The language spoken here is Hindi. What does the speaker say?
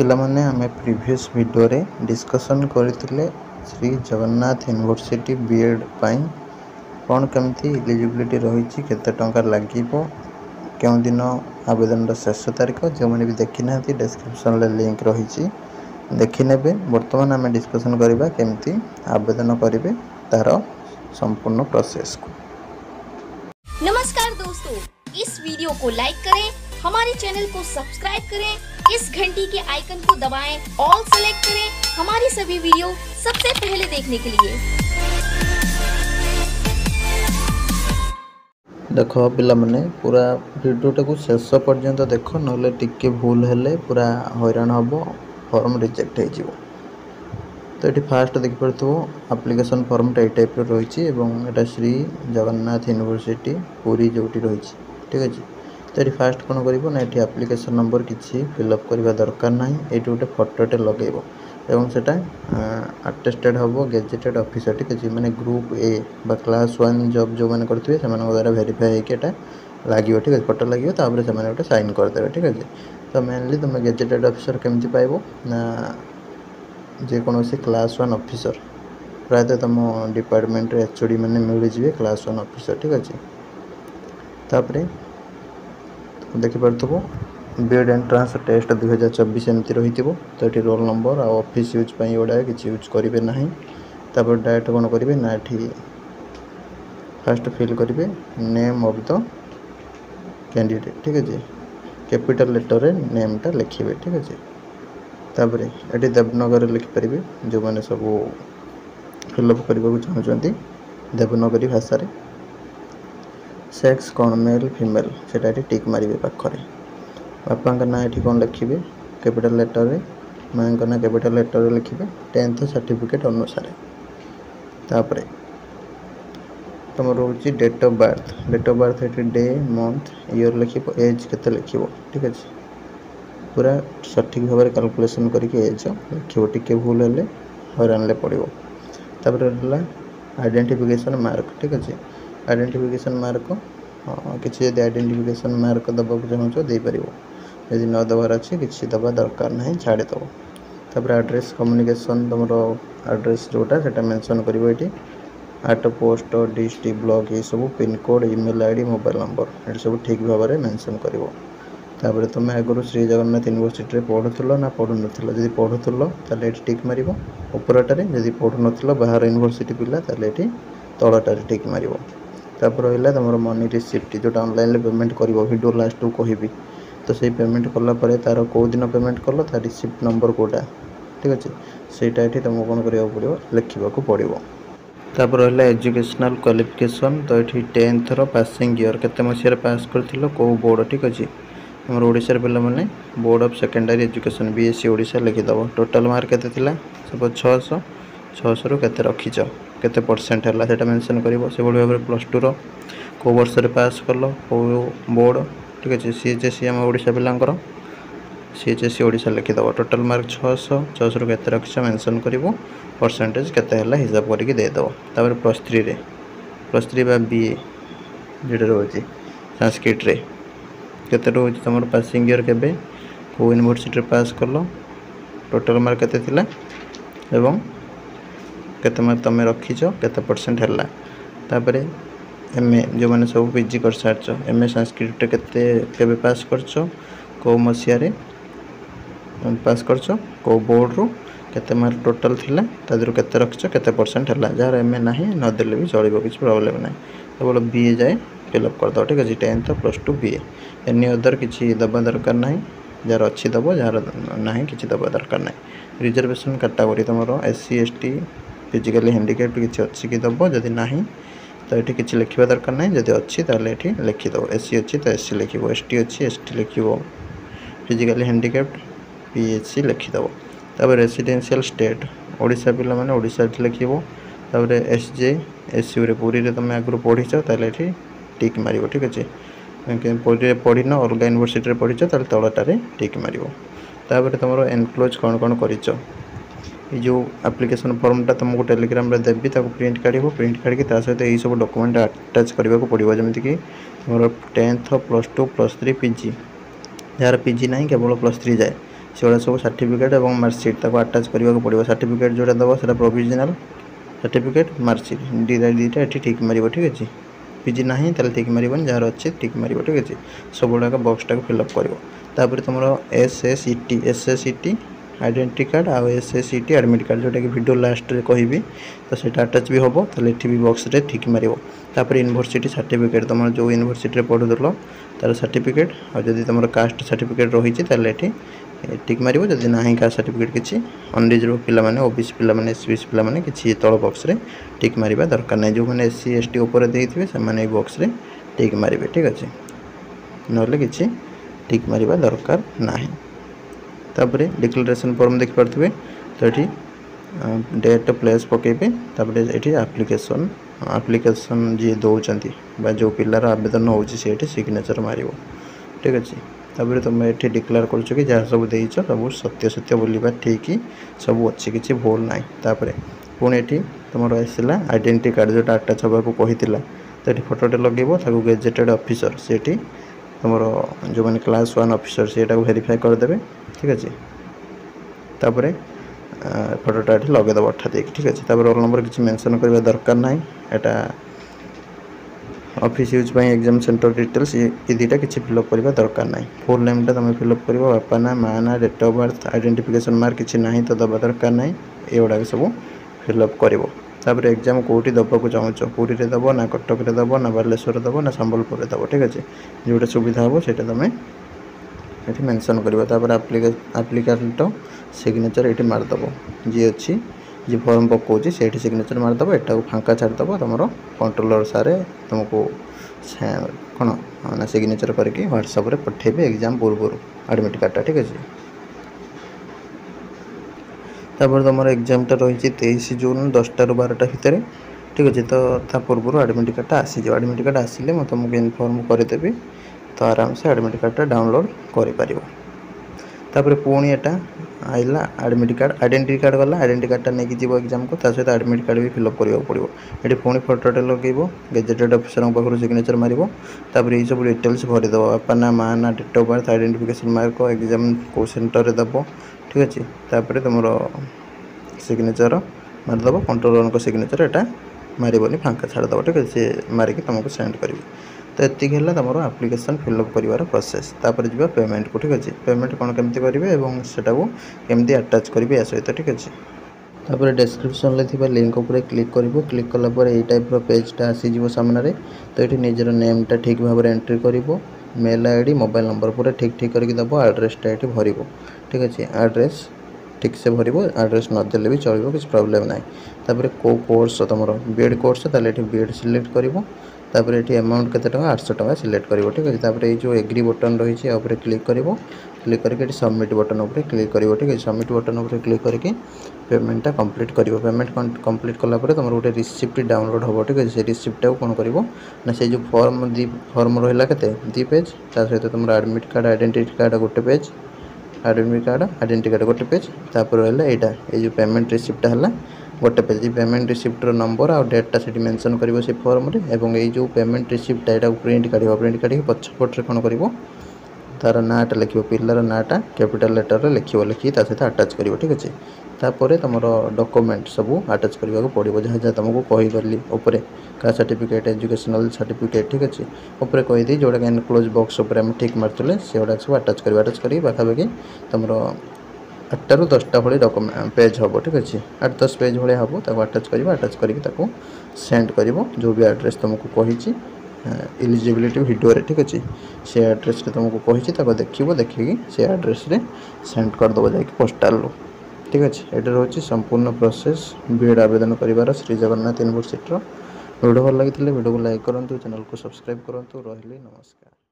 पिला माने आमे प्रीवियस वीडियो रे डिस्कशन करथिले श्री जगन्नाथ यूनिवर्सिटी बीएड पाई कौन केमती एलिजिबिलिटी रही केते टंका लागिबो केउ दिन आवेदन रो शेष तारीख जो माने भी देखि ना डिस्क्रिप्शन ले लिंक रही देखि नेबे। वर्तमान आमे डिस्कशन करबा केमती आवेदन करिवे तार संपूर्ण प्रोसेस को। नमस्कार दोस्तों, इस वीडियो को लाइक करें, हमारे चैनल को सब्सक्राइब करें, इस घंटी के आइकन को दबाएं, ऑल सेलेक्ट करें हमारी सभी वीडियो सबसे पहले देखने के लिए। देखो पिला माने पूरा वीडियोटा को शेष पर्यंत देखो नले टिके भूल हेले पूरा हैरान हबो, फॉर्म रिजेक्ट हो जिवो। तो ये फास्ट देखि परथो एप्लिकेशन फॉर्म टाइप रही है श्री जगन्नाथ यूनिवर्सिटी पुरी जोटी रही, ठीक है। तो ये फास्ट कौन कर ये एप्लिकेशन नंबर किसी फिलअप करने दरकार ना, ये गोटे फोटोटे लगेब एवं से अटेस्टेड हम गेजेटेड ऑफिसर, ठीक है। मैंने ग्रुप ए बा क्लास 1 जॉब जो मैंने करेंगे से द्वारा वेरीफाई होटा लगे, ठीक है। फोटो लगे तापर से गोटे साइन करदे, ठीक है। तो मेनली तुम गेजेटेड ऑफिसर केमती पाइब ना जेकोसी क्लास 1 ऑफिसर प्रायतः तुम डिपार्टमेंट एचओडी मैंने मिलଯିए क्लास 1 ऑफिसर, ठीक अच्छे। तापर देखि पार्थबो बीएड एंट्रांस टेस्ट 2024 एमती रही। तो ये रोल नंबर आ ऑफिस यूज पर गुड़ा किसी यूज करेंगे ना। तापर डायरेक्ट कौन करेंगे ना ये फास्ट फिल करेंगे नेम ऑफ द कैंडिडेट, ठीक है। कैपिटल लेटर नेमटा लिखे, ठीक है। तापर ये देवनगर लिखिपारे जो मैंने सब फिलअप करने को चाहते देवनगरी भाषा। सेक्स कौन मेल फीमेल से टिक मारे पाखरे। बापा ना ये कौन लिखे कैपिटल लेटर रे, माँ का ना कैपिटल लेटर लिखे 10th सर्टिफिकेट अनुसार। तापर तुम रोचे डेट ऑफ बर्थ ये डे मंथ ईयर लिख एज के लिख, ठीक है। पूरा सठिक भाव में कैलकुलेशन करके एज लिख, टिके भूल हेले हैरान पड़ो। तापर आइडेंटिफिकेशन मार्क, ठीक अच्छे। आइडेंटिफिकेशन मार्क किसी जब आइडेंटिफिकेशन मार्क दबा चाहो देपर, यदि न दबार अच्छे किसी दबा दरकार ना छाड़ीदब। तापर एड्रेस कम्युनिकेशन तुम एड्रेस जोटा से मेंशन कर आट पोस्ट डिस्ट्रिक्ट ब्लॉक ये सब pincode email ID mobile number ये सब ठीक भाव में मेंशन कर। तापर तुम आगुरी श्री जगन्नाथ यूनिवर्सिटी पढ़ुल ना पढ़ु नथिल, जदि पढ़ुल ताले टिक मार उपरटारे, जदि पढ़ु नथिल बाहर यूनिवर्सिटी पिला ताले तलटारे टिक मार। तापर रहा तुम मनी रिसिप्ट जो ऑनलाइन पेमेंट कर वीडियो लास्ट को कहि, तो से पेमेंट कलापर तार कौ दिन पेमेंट कल तार रिसिप्ट नंबर कोटा, ठीक अच्छे। सेटा ये तुमको कौन करा पड़ो लिखा पड़ो। तापर रहा एजुकेशनल क्वालिफिकेशन, तो ये 10th पासिंग ईयर केते मसीह पास कर कौ बोर्ड, ठीक अच्छे। हमारे ओडिशार पिला माने board of secondary education BSC Odisha लिखिदेव। टोटाल मार्क केते थिला सपोज 600 रु केते रखीच केते परसेंट है से मेंशन कर। से भाव में +2 कौ वर्ष पास कल कौ बोर्ड, ठीक अच्छे। सीएचएससी आम ओडिशा पिलांकर सीएचएससी ओडिशा लिखिदेव। टोटाल मार्क 600 रु केते रखीच मेंशन कर, परसेंटेज केते है हिसाब करके देदेव। तापर +3 बा बीए जो रोचे संस्कृत रे केते रोज तुम पासिंग ईयर के कौ यूनिवर्सिटी पास कल, टोटाल मार्क केते थिला एवं केते मार्क तुम रखीच केते परसेंट है। तापर एमए जो मैंने सब पीजी कर सारच, एमए संस्कृत केते पास करछ कौ मसीह पास करछ कौ बोर्ड रू केते मार्क टोटाल थिला तादर केते रखीच केते परसेंट है। जार एमए ना नदेले भी चलो किसी प्रॉब्लम ना, केवल बीए जाए फिलअप करदे, ठीक अच्छे। 10th +2 बीए एनी अदर किसी दबा दरकार ना, जार अच्छी दब जार ना कि दबा दरकार ना। रिजर्वेशन कैटेगरी तुम SC ST फिजिकली हैंडिकैप्ड किसी अच्छी कि दब, जदि ना तो ये किसी लिखा दरकार ना, जदि अच्छी तो ये लिखिदेव। SC अच्छी तो SC लिख, ST अच्छी ST लिख, फिजिकली हैंडिकैप्ड PHC लिखिदेव। तापर रेसिडेंशियल स्टेट ओडिशा पिला माने ओडिशा लिख। तापर SJ SU पुरी तुम आगुरी पढ़ीच ताले टिक मार, ठीक अच्छे। पढ़ी न अलग यूनिवर्सिटी पढ़ीच तलटारे टिक मार। तापर तुम एनक्लोज कौन कौन कर जो एप्लिकेशन फॉर्मटा तुमको टेलीग्राम रे देवी प्रिंट काढ़, प्रिंट काढ़ी सहित यही सब डॉक्यूमेंट अटैच करने को पड़ो। जमीक तुम 10th +2 +3 PG जार PG ना केवल +3 जाए सेगुड़ा सब सर्टिफिकेट और मार्कसीट ताको अटैच करने को पड़ो। सर्टिफिकेट जोड़ा दब से प्रोविजनल सर्टिफिकेट मार्कसीट दीटा ये टिक मार ठीक अच्छे। पीजी ना टिक मारन जार अच्छे टिक मार ठीक अच्छे। सब गुड़ाक बक्सटा फिलअप कर तुम एसएसईटी आइडेंटिटी कार्ड आउ एसएसईटी एडमिट कार्ड जोटा कि वीडियो लास्ट रे कहबी तो सेटा अटैच भी हम तो ये भी बॉक्स रे टिक मार। यूनिवर्सिटी सर्टिफिकेट तुम जो यूनिवर्सिटी पढ़ुल तार सर्टिफिकेट आदि तुम कास्ट सर्टिफिकेट रही है टिक मार। जदि ना कास्ट सर्टिफिकेट किसी अनरिजर्व पिला ओबीसी पिला एसबीसी पिला किसी तल बॉक्स रे टिक मारिबा दरकार नहीं। जो मैंने एससी एसटी ऊपर देइथिबे से माने बॉक्स रे टिक मारिबे ठीक अच्छे। नले किसी टिक मारिबा दरकार नहीं। तापरे डिक्लेरेशन फॉर्म देखि पारथिबे तो ये डेट प्लेस पकेबे। तापरे ये एप्लिकेशन जी दौरान बा जो पिलार आवेदन होची से सिग्नेचर मारिबो ठीक अच्छे। तापर तुम ये डिक्लेयर कर जहाँ सब देच सब सत्य सत्य बोलवा ठीक सब अच्छी किसी भूल ना। तापर पुणी ये तुम आसला आइडेंटिटी कार्ड जोटा अटैच होगा कही तो ये फोटोटे लगेब ताको गेजेटेड ऑफिसर से तुम जो मैंने क्लास 1 ऑफिसर से वेरीफाई करदे ठीक अच्छे। तापर फोटोटा ये लगेदेव अठा देख ठीक अच्छे। तापर रोल नंबर किसी मेंशन करने दरकार ना। यहाँ office use exam centre details ये दुटा किसी फिलअप करने दरकार ना। फुल नेमटा तुम फिलअप कर बापा ना माँ ना date of birth identification mark किसी ना तो दबा दरकार ना। ये गुड़ाक सब फिलअप कर। तापर एग्जाम कौटी दबाक चाहो पुरी रे दब ना कटक रे दब ना बालेश्वर दब ना संबलपुर रे दब ठीक अच्छे। जोटा सुविधा हम से तुम ये मेंशन कर। आप्लिकेंट सिग्नेचर ये मारदेव जी अच्छी जी फॉर्म पकाऊँ से सिग्नेचर मारदेव। यहाँ फांका छाड़देव तुम कंट्रोलर सारे तुमको कौन ना सिग्नेचर करके व्हाट्सएप रे पठेबे एग्जाम पूर्व एडमिट कार्डटा ठीक अच्छे। तापर तुम एग्जाम टा रही 23 जून 10टा ରୁ 12ଟା भितर ठीक अच्छे। तो पूर्व एडमिट कार्डटा आसीज। एडमिट कार्ड आसिले मैं तुमको इनफॉर्म करदेवी तो आराम से एडमिट कार्डटा डाउनलोड कर। तापर पुणी यहाँ आइला एडमिट कार्ड आइडेंटिटी कार्ड गला आइडेंटिटी कार्डटा नहीं जीव एग्जाम को सहित एडमिट कार्ड भी फिलअप करने पड़ो। ये पुणी फोटोटे लगेब गेजेटेड ऑफिसर पाखर सिग्नेचर मार। तापर ये सब डिटेल्स भरीदेव बापा ना माँ ना date of birth identification mark exam को सेंटर रे दब ठीक अच्छे। तापर तुम सिग्नेचर मारदेव कंट्रोलर को सिग्नेचर यहाँ मारबनी फांका छाड़देव ठीक है। सी मारिक तुमको सेंड करी तो ये तुम आप्लिकेसन फिलअप कर प्रोसेस। तापर जी पेमेंट को ठीक अच्छे। पेमेंट कौन केमती करेंगे और सेटा केमती अटैच करेंगे या सहित ठीक अच्छे। तापर डिस्क्रिप्शन में लिंक उपर क्लिक कर क्लिक कलापर ये टाइप पेजटा आसीज सामने। तो ये निजर नेमटा ठीक भाव में एंट्री कर मेल आईडी मोबाइल नंबर पूरा ठीक ठीक करके दब एड्रेसटा ये भर ठीक अच्छे। एड्रेस ठीक से भर एड्रेस नदेले भी चलो किसी प्रॉब्लम ना। तापर को कोर्स तुम बीएड कोर्स ताले बीएड सिलेक्ट कर। तापर ये अमाउंट केते टका 800 टका सिलेक्ट कर ठीक है। तापर ये जो एग्री बटन रही है ऊपर क्लिक कर क्लिक करके सबमिट बटन उपर क्लिक कर ठीक है। सबमिट बटन उपर क्लिक करके पेमेंटा कंप्लीट कर। पेमेंट कंप्लीट कलापर तुम गोटे रिसिप्ट डाउनलोड हम ठीक है। से रिसिप्टा कौन कर ना से जो फॉर्म रहा के 2 पेज ता सहित तुम एडमिट कार्ड आइडेंटिटी कार्ड गोटे page admit card identity card गोटे पेज तापर रहा यहाँ ये जो पेमेंट रिसिप्टा है गोटे पेज पेमेंट रिसिप्टर नंबर आ डेटा से मेंशन कर फॉर्म रे। एवं ये जो पेमेंट रिसिप्टा यहाँ प्रिंट काढ़ पछपटे कौन कर तार नाटा लिख पिलार नाटा कैपिटल लेटर लिखो लिखिकी सहित अटैच कर ठीक अच्छे। तापर तुम डॉक्यूमेंट सब अटैच करने को पड़ो जहाँ जहाँ तुमको कहीगली उपर कास्ट सर्टिफिकेट एजुकेशनल सर्टिफिकेट ठीक अच्छे उपर कहीदी जोड़ा एनक्लोज बॉक्स उपर ठीक मार्चले से गुड़ा सब अटैच कर पाखापाखि तुम 8 ରୁ 10ଟା भाई डॉक्यूमेंट पेज हम ठीक अच्छे। 8-10 पेज भाई हम अटैच करके सेंड कर जो भी एड्रेस तुमको कही एलिजिबिलिटी वीडियो ठीक अच्छे से एड्रेस तुमको कही देखिए से एड्रेस सेंड करदेव जा पोस्टाल ठीक अच्छे। ये रोचे संपूर्ण प्रोसेस बीएड आवेदन कर श्री जगन्नाथ यूनिवर्सिटी। वीडियो भल लगी वीडियो को लाइक करूँ चैनल को सब्सक्राइब करूँ। रही नमस्कार।